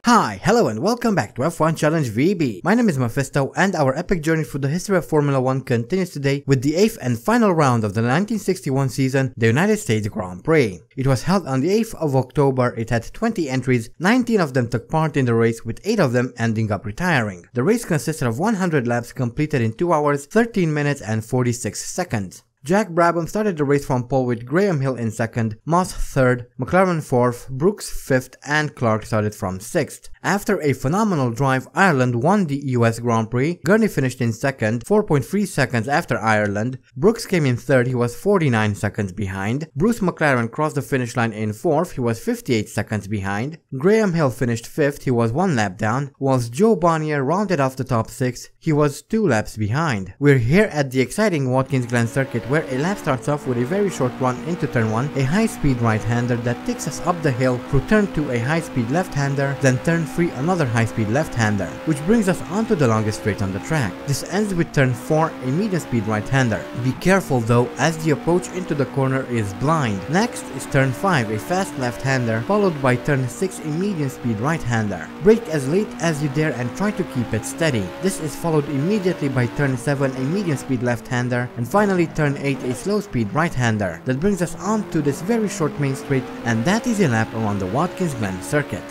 Hi, hello and welcome back to F1 Challenge VB. My name is Mephisto and our epic journey through the history of Formula 1 continues today with the 8th and final round of the 1961 season, the United States Grand Prix. It was held on the 8th of October, it had 20 entries, 19 of them took part in the race with 8 of them ending up retiring. The race consisted of 100 laps completed in 2 hours, 13 minutes and 46 seconds. Jack Brabham started the race from pole with Graham Hill in 2nd, Moss 3rd, McLaren 4th, Brooks 5th and Clark started from 6th. After a phenomenal drive, Ireland won the US Grand Prix. Gurney finished in 2nd, 4.3 seconds after Ireland. Brooks came in 3rd, he was 49 seconds behind. Bruce McLaren crossed the finish line in 4th, he was 58 seconds behind. Graham Hill finished 5th, he was 1 lap down, whilst Joe Bonnier rounded off the top 6, he was 2 laps behind. We're here at the exciting Watkins Glen circuit where a lap starts off with a very short run into turn 1, a high-speed right-hander that takes us up the hill through turn 2 a high-speed left-hander, then turn 3 another high-speed left-hander, which brings us onto the longest straight on the track. This ends with turn 4, a medium-speed right-hander. Be careful though, as the approach into the corner is blind. Next is turn 5, a fast left-hander, followed by turn 6, a medium-speed right-hander. Brake as late as you dare and try to keep it steady. This is followed immediately by turn 7, a medium-speed left-hander, and finally turn 8, a slow-speed right-hander. That brings us on to this very short main straight, and that is a lap around the Watkins Glen circuit.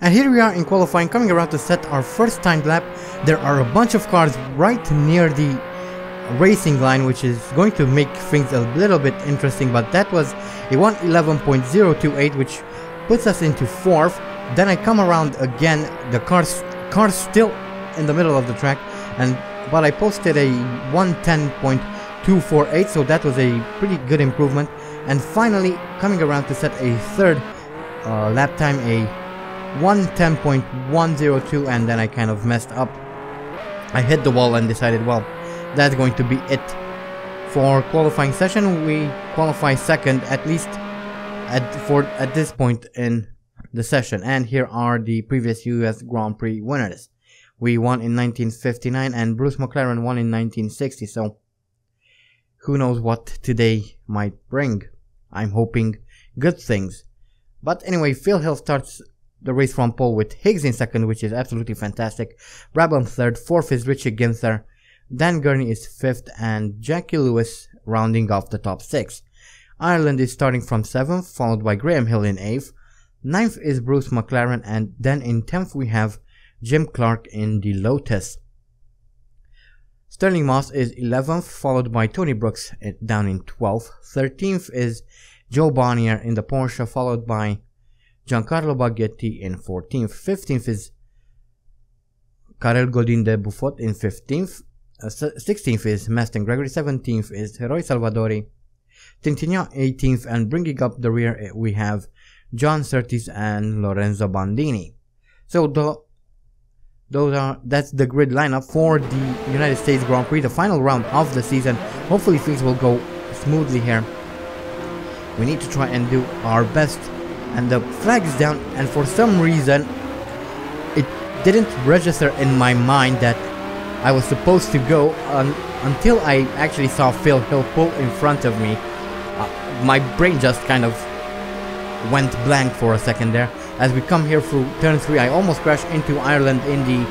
And here we are in qualifying, coming around to set our first timed lap. There are a bunch of cars right near the racing line, which is going to make things a little bit interesting, but that was a 1:11.028, which puts us into 4th. Then I come around again, the car's still in the middle of the track, but I posted a 1:10.248, so that was a pretty good improvement. And finally coming around to set a third lap time, a 1:10.102, and then I kind of messed up. I hit the wall and decided, well, that's going to be it for qualifying session. We qualify second, at least at this point in the session. And here are the previous US Grand Prix winners. We won in 1959 and Bruce McLaren won in 1960, so who knows what today might bring. I'm hoping good things. But anyway, Phil Hill starts the race from pole with Higgs in 2nd, which is absolutely fantastic. Brabham 3rd, 4th is Richie Ginther, Dan Gurney is 5th, and Jackie Lewis rounding off the top 6. Ireland is starting from 7th, followed by Graham Hill in 8th. 9th is Bruce McLaren, and then in 10th we have Jim Clark in the Lotus. Sterling Moss is 11th, followed by Tony Brooks down in 12th. 13th is Joe Bonnier in the Porsche, followed by Giancarlo Baghetti in 14th. 15th is Karel Godin de Buffon in 15th. 16th is Maston Gregory. 17th is Roy Salvadori. Tintignan 18th, and bringing up the rear we have John Surtees and Lorenzo Bandini. So that's the grid lineup for the United States Grand Prix, the final round of the season. Hopefully things will go smoothly here. We need to try and do our best. And the flag is down, and for some reason it didn't register in my mind that I was supposed to go until I actually saw Phil Hill pull in front of me. My brain just kind of went blank for a second there. As we come here through turn 3, I almost crashed into Ireland in the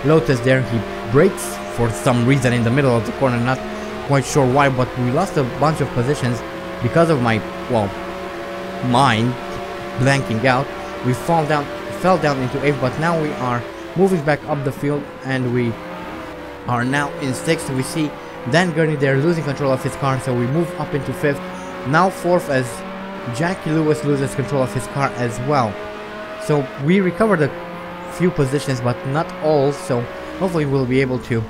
Lotus there. He brakes for some reason in the middle of the corner, not quite sure why, but we lost a bunch of positions because of my, well, mind blanking out. We fell down into 8th, but now we are moving back up the field and we are now in 6th. We see Dan Gurney there losing control of his car, so we move up into 5th. Now 4th as Jackie Lewis loses control of his car as well. So we recovered a few positions, but not all, so hopefully we'll be able to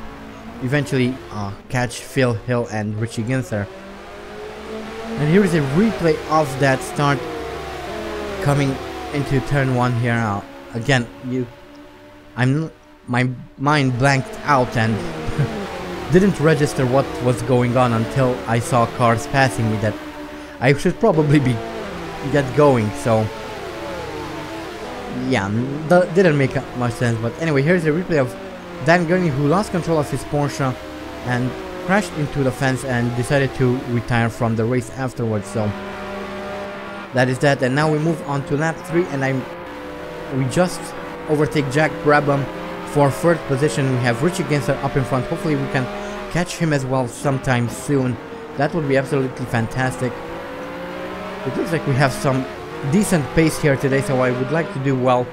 eventually catch Phil Hill and Richie Ginther. And here is a replay of that start coming into turn 1 here. Again, my mind blanked out and didn't register what was going on until I saw cars passing me that I should probably get going. So yeah, that didn't make much sense. But anyway, here's a replay of Dan Gurney, who lost control of his Porsche and crashed into the fence and decided to retire from the race afterwards. So that is that, and now we move on to lap 3, and I'm we just overtake Jack Brabham for third position. We have Richie Ginster up in front. Hopefully we can catch him as well sometime soon. That would be absolutely fantastic. It looks like we have some decent pace here today, so I would like to do well.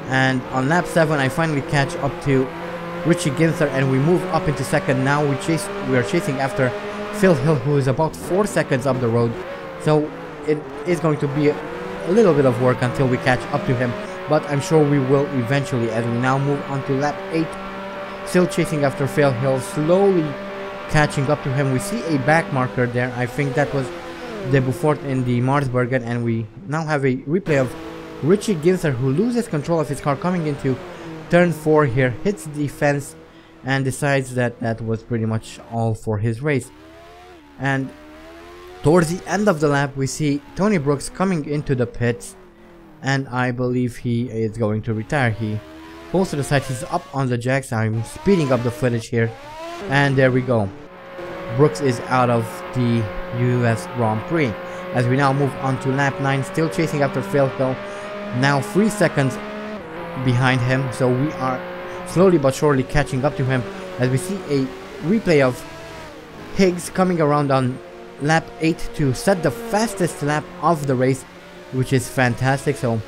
And on lap 7 I finally catch up to Richie Ginster and we move up into second. Now we are chasing after Phil Hill, who is about 4 seconds up the road. So it is going to be a little bit of work until we catch up to him, but I'm sure we will eventually, as we now move on to lap 8. Still chasing after Phil Hill, slowly catching up to him. We see a back marker there. I think that was the Beaufort in the Marsbergen, and we now have a replay of Richie Ginster, who loses control of his car coming into turn 4 here, hits the fence and decides that that was pretty much all for his race. And towards the end of the lap we see Tony Brooks coming into the pits, and I believe he is going to retire. He pulls to the side, he's up on the jacks. I'm speeding up the footage here, and there we go. Brooks is out of the US Grand Prix. As we now move on to lap 9, still chasing after Phil Hill, now 3 seconds behind him, so we are slowly but surely catching up to him, as we see a replay of Higgs coming around on lap 8 to set the fastest lap of the race, which is fantastic. So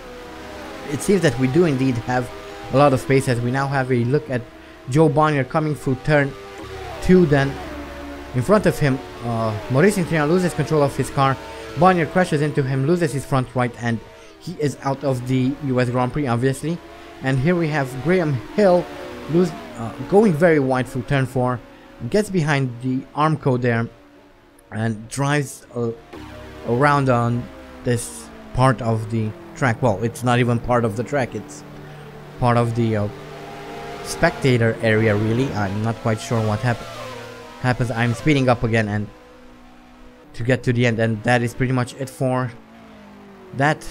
it seems that we do indeed have a lot of space, as we now have a look at Joe Bonnier coming through turn 2. Then in front of him, Maurice Intrian loses control of his car. Bonnier crashes into him, loses his front right, and he is out of the US Grand Prix, obviously. And here we have Graham Hill going very wide through turn 4, gets behind the Armco there and drives around on this part of the track. Well, it's not even part of the track, it's part of the spectator area, really. I'm not quite sure what happens. I'm speeding up again and to get to the end, and that is pretty much it for that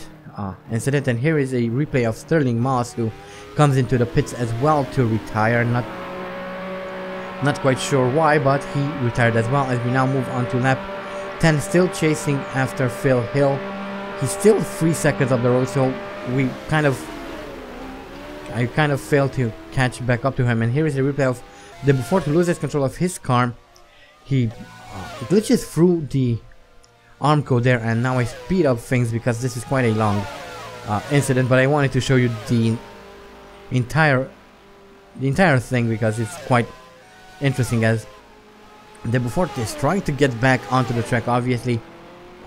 incident. And here is a replay of Sterling Moss, who comes into the pits as well to retire. Not quite sure why, but he retired as well. As we now move on to lap 10, still chasing after Phil Hill. He's still 3 seconds up the road, so I kind of failed to catch back up to him. And here is a replay of the Beaufort, who loses control of his car. He glitches through the Armco there, and now I speed up things because this is quite a long incident, but I wanted to show you the entire thing because it's quite interesting. As the Beaufort is trying to get back onto the track. Obviously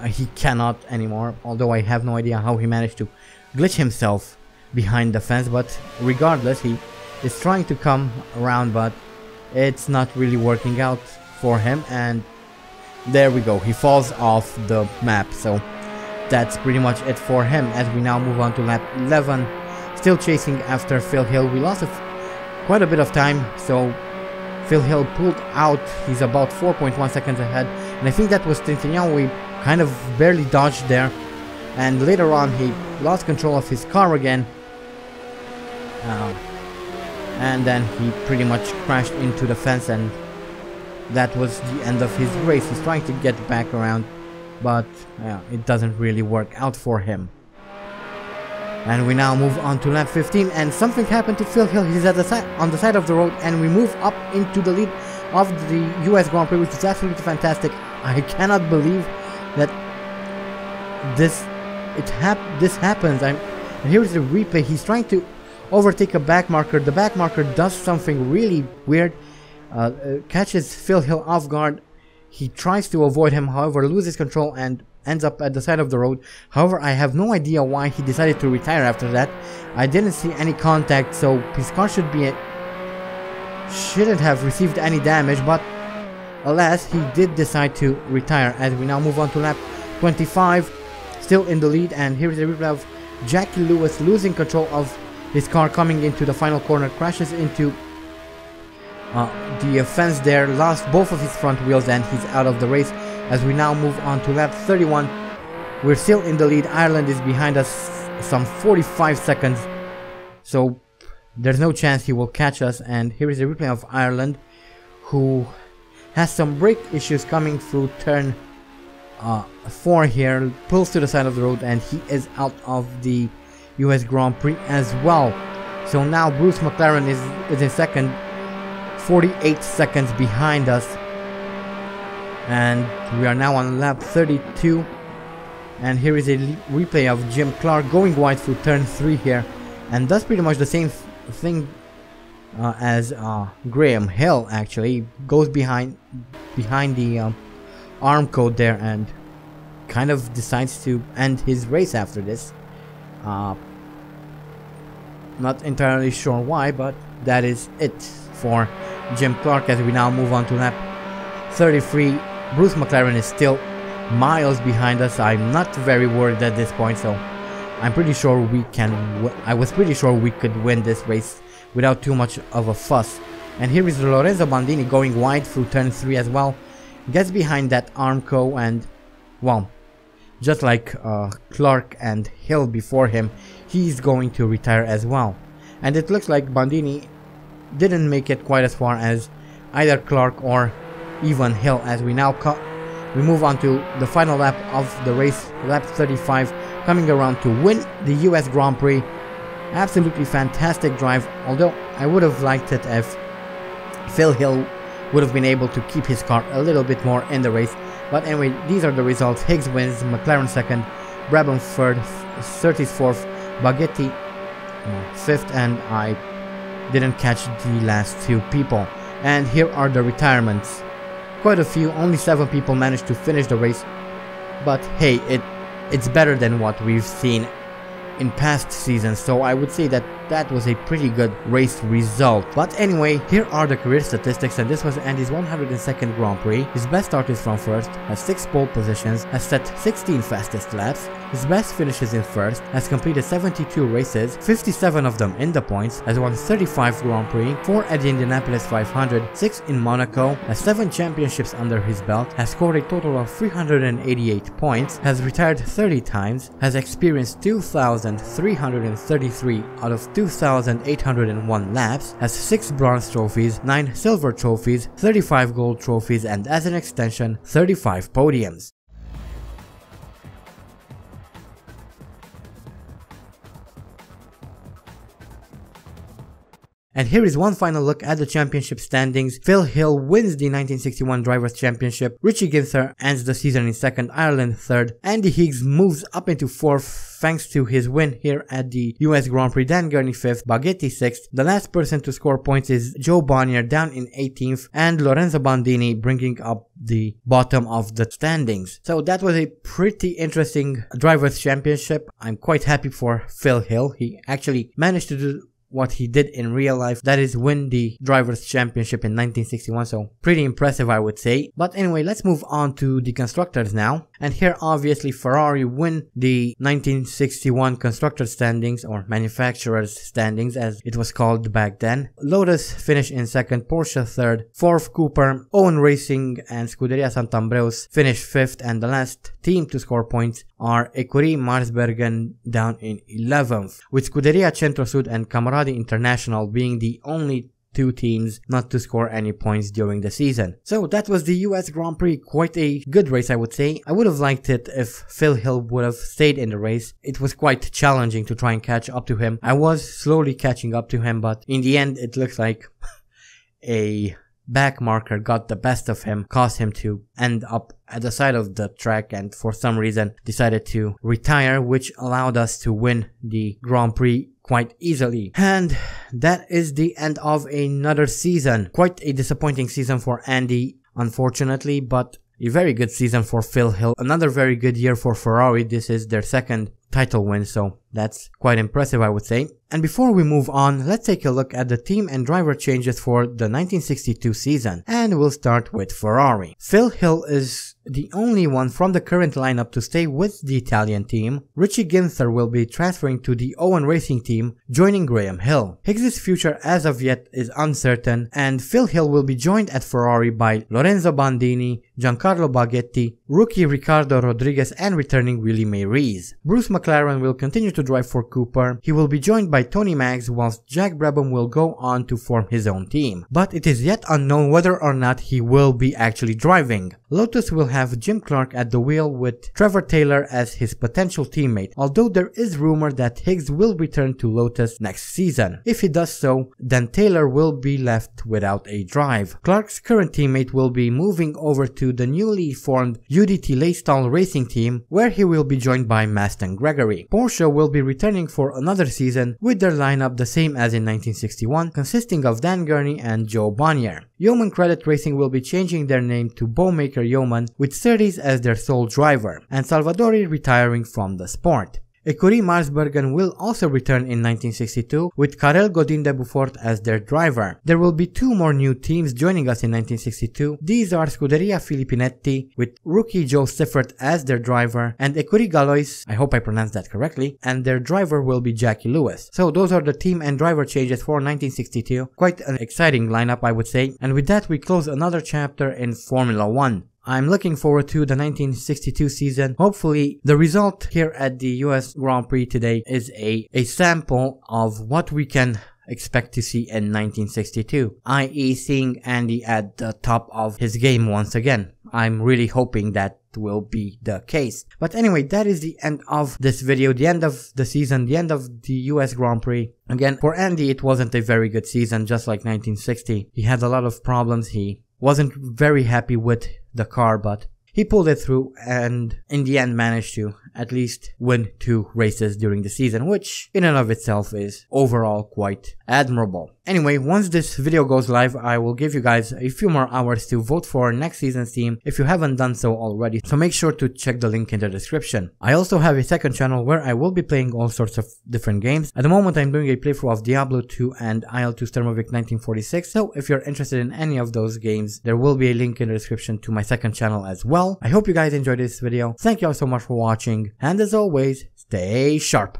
he cannot anymore, although I have no idea how he managed to glitch himself behind the fence, but regardless, he is trying to come around, but it's not really working out for him. And there we go, he falls off the map. So that's pretty much it for him. As we now move on to lap 11, still chasing after Phil Hill. We lost quite a bit of time, so Phil Hill pulled out. He's about 4.1 seconds ahead, and I think that was Trintignant. We kind of barely dodged there, and later on he lost control of his car again, and then he pretty much crashed into the fence, and that was the end of his race. He's trying to get back around, but it doesn't really work out for him. And we now move on to lap 15, and something happened to Phil Hill. He's at on the side of the road, and we move up into the lead of the US Grand Prix, which is absolutely fantastic. I cannot believe that this happens. And here's the replay. He's trying to overtake a back marker. The back marker does something really weird, catches Phil Hill off guard. He tries to avoid him, however loses control and ends up at the side of the road. However, I have no idea why he decided to retire after that. I didn't see any contact, so his car shouldn't have received any damage, but alas, he did decide to retire. As we now move on to lap 25, still in the lead, and here is a replay of Jackie Lewis losing control of his car coming into the final corner, crashes into the fence there, lost both of his front wheels, and he's out of the race. As we now move on to lap 31, we're still in the lead. Ireland is behind us some 45 seconds, so there's no chance he will catch us. And here is a replay of Ireland, who has some brake issues coming through turn 4 here, pulls to the side of the road, and he is out of the US Grand Prix as well. So now Bruce McLaren is in second, 48 seconds behind us. And we are now on lap 32. And here is a replay of Jim Clark going wide through turn 3 here. And that's pretty much the same thing as Graham Hill actually. Goes behind the arm code there and kind of decides to end his race after this. Not entirely sure why, but that is it for Jim Clark as we now move on to lap 33. Bruce McLaren is still miles behind us. I'm not very worried at this point, so I'm pretty sure we can. I was pretty sure we could win this race without too much of a fuss. And here is Lorenzo Bandini going wide through turn 3 as well. Gets behind that Armco and, well, just like Clark and Hill before him, he's going to retire as well. And it looks like Bandini didn't make it quite as far as either Clark or even Hill, as we now we move on to the final lap of the race, lap 35, coming around to win the US Grand Prix. Absolutely fantastic drive, although I would have liked it if Phil Hill would have been able to keep his car a little bit more in the race. But anyway, these are the results. Higgs wins, McLaren second, Brabham third, Surtees fourth, Baghetti fifth, and I didn't catch the last two people. And here are the retirements. Quite a few, only 7 people managed to finish the race, but hey, it's better than what we've seen in past seasons, so I would say that that was a pretty good race result. But anyway, here are the career statistics, and this was Andy's 102nd Grand Prix. His best start is from first, has 6 pole positions, has set 16 fastest laps. His best finishes in first, has completed 72 races, 57 of them in the points, has won 35 Grand Prix, 4 at the Indianapolis 500, 6 in Monaco, has 7 championships under his belt, has scored a total of 388 points, has retired 30 times, has experienced 2,333 out of 2,801 laps, has 6 bronze trophies, 9 silver trophies, 35 gold trophies, and as an extension, 35 podiums. And here is one final look at the championship standings. Phil Hill wins the 1961 Drivers' Championship, Richie Ginther ends the season in second, Ireland third, Andy Higgs moves up into fourth thanks to his win here at the US Grand Prix, Dan Gurney 5th, Baghetti 6th. The last person to score points is Joe Bonnier down in 18th, and Lorenzo Bandini bringing up the bottom of the standings. So that was a pretty interesting Drivers' Championship. I'm quite happy for Phil Hill. He actually managed to do what he did in real life, that is win the Drivers' Championship in 1961, so pretty impressive I would say. But anyway, let's move on to the constructors now. And here obviously Ferrari win the 1961 constructor standings, or manufacturers standings as it was called back then. Lotus finished in second, Porsche third, fourth Cooper, Owen Racing and Scuderia Sant'Ambreus finished fifth, and the last team to score points are Ecurie Marsbergen down in 11th, with Scuderia Centro Sud and Camaradi International being the only 2 teams not to score any points during the season. So that was the US Grand Prix. Quite a good race I would say. I would have liked it if Phil Hill would have stayed in the race. It was quite challenging to try and catch up to him. I was slowly catching up to him, but in the end it looks like a back marker got the best of him, caused him to end up at the side of the track, and for some reason decided to retire, which allowed us to win the Grand Prix quite easily. And that is the end of another season. Quite a disappointing season for Andy, unfortunately, but a very good season for Phil Hill. Another very good year for Ferrari. This is their second title win, so that's quite impressive I would say. And before we move on, let's take a look at the team and driver changes for the 1962 season, and we'll start with Ferrari. Phil Hill is the only one from the current lineup to stay with the Italian team. Richie Ginther will be transferring to the Owen Racing team, joining Graham Hill. Higgs' future as of yet is uncertain, and Phil Hill will be joined at Ferrari by Lorenzo Bandini, Giancarlo Baghetti, rookie Ricardo Rodriguez and returning Willie Mays. Bruce McLaren will continue to drive for Cooper. He will be joined by Tony Maggs, whilst Jack Brabham will go on to form his own team. But it is yet unknown whether or not he will be actually driving. Lotus will have Jim Clark at the wheel with Trevor Taylor as his potential teammate, although there is rumor that Higgs will return to Lotus next season. If he does so, then Taylor will be left without a drive. Clark's current teammate will be moving over to the newly formed UDT Laystall Racing team, where he will be joined by Maston Gregory. Porsche will be returning for another season with their lineup the same as in 1961, consisting of Dan Gurney and Joe Bonnier. Yeoman Credit Racing will be changing their name to Bowmaker Yeoman, with Surtees as their sole driver, and Salvadori retiring from the sport. Écurie Marsbergen will also return in 1962 with Karel Godin de Beaufort as their driver. There will be 2 more new teams joining us in 1962. These are Scuderia Filippinetti with rookie Joe Siffert as their driver, and Écurie Galois, I hope I pronounced that correctly, and their driver will be Jackie Lewis. So those are the team and driver changes for 1962. Quite an exciting lineup, I would say. And with that, we close another chapter in Formula 1. I'm looking forward to the 1962 season. Hopefully, the result here at the US Grand Prix today is a sample of what we can expect to see in 1962, i.e. seeing Andy at the top of his game once again. I'm really hoping that will be the case. But anyway, that is the end of this video, the end of the season, the end of the US Grand Prix. Again, for Andy, it wasn't a very good season, just like 1960. He had a lot of problems. He wasn't very happy with the car, but he pulled it through and in the end managed to at least win 2 races during the season, which in and of itself is overall quite admirable. Anyway, once this video goes live, I will give you guys a few more hours to vote for next season's team if you haven't done so already, so make sure to check the link in the description. I also have a second channel where I will be playing all sorts of different games. At the moment, I'm doing a playthrough of Diablo 2 and IL-2 Sturmovik 1946, so if you're interested in any of those games, there will be a link in the description to my second channel as well. I hope you guys enjoyed this video. Thank you all so much for watching, and as always, stay sharp.